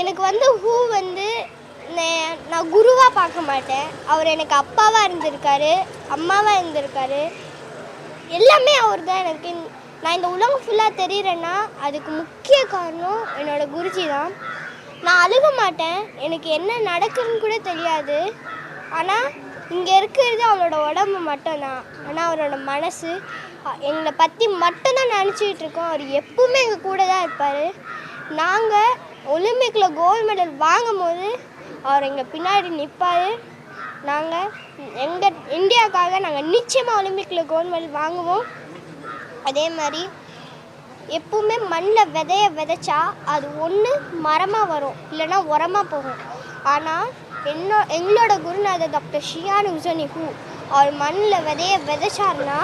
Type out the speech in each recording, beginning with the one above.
எனக்கு வந்து ஹூ வந்து நான் குருவாக பார்க்க மாட்டேன். அவர் எனக்கு அப்பாவாக இருந்திருக்காரு, அம்மாவாக இருந்திருக்காரு, எல்லாமே அவர் தான் எனக்கு. நான் இந்த உலகம் ஃபுல்லாக தெரிகிறேன்னா அதுக்கு முக்கிய காரணம் என்னோடய குருஜி தான். நான் அழுக மாட்டேன், எனக்கு என்ன நடக்குதுன்னு கூட தெரியாது. ஆனால் இங்கே இருக்கிறது அவரோட உடம்பு மட்டும்தான். ஆனால் அவரோட மனசு எங்களை பற்றி மட்டும்தான் நினச்சிக்கிட்டு இருக்கோம். அவர் எப்பவுமே எங்கள் கூட தான் இருப்பார். நாங்கள் ஒலிம்பிக்கில் கோல்டு மெடல் வாங்கும் போது அவர் எங்கள் பின்னாடி நிற்பார். நாங்கள் எங்கள் இந்தியாவுக்காக நாங்கள் நிச்சயமாக ஒலிம்பிக்கில் கோல்டு மெடல் வாங்குவோம். அதே மாதிரி எப்பவுமே மண்ணில் விதைச்சா அது ஒன்று மரமாக வரும், இல்லைன்னா உரமாக போகும். ஆனால் எங்களோட குருநாதர் டாக்டர் ஷியான் உசனி ஹூ அவர் மண்ணில் விதைச்சாருன்னா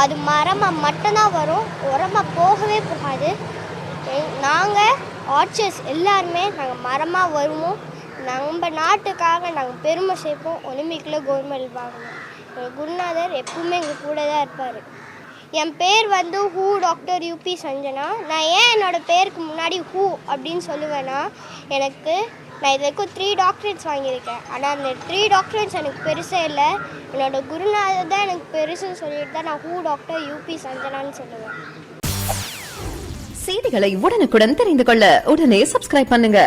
அது மரமாக மட்டும்தான் வரும், உரமாக போகவே போகாது. நாங்கள் ஆர்ச்சர்ஸ் எல்லாருமே நாங்கள் மரமாக வருவோம். நம்ம நாட்டுக்காக நாங்கள் பெருமை சேர்ப்போம். ஒலிம்பிக்கில் கோல்டு மெடல் வாங்கணும். எங்கள் குருநாதர் எப்பவுமே எங்கள் கூட தான் இருப்பார். என் பேர் வந்து ஹூ டாக்டர் யூபி சஞ்சனா. நான் ஏன் என்னோடய பேருக்கு முன்னாடி ஹூ அப்படின்னு சொல்லுவேன்னா, நான் இது வரைக்கும் 3 டாக்டரேட்ஸ் வாங்கியிருக்கேன். ஆனால் அந்த 3 டாக்டரேட்ஸ் எனக்கு பெருசே இல்லை. என்னோடய குருநாதர் தான் எனக்கு பெருசுன்னு சொல்லிட்டு தான் நான் ஹூ டாக்டர் யூபி சஞ்சனான்னு சொல்லுவேன். செய்திகளை உடனுக்குடன் தெரிந்து கொள்ள உடனே சப்ஸ்கிரைப் பண்ணுங்க.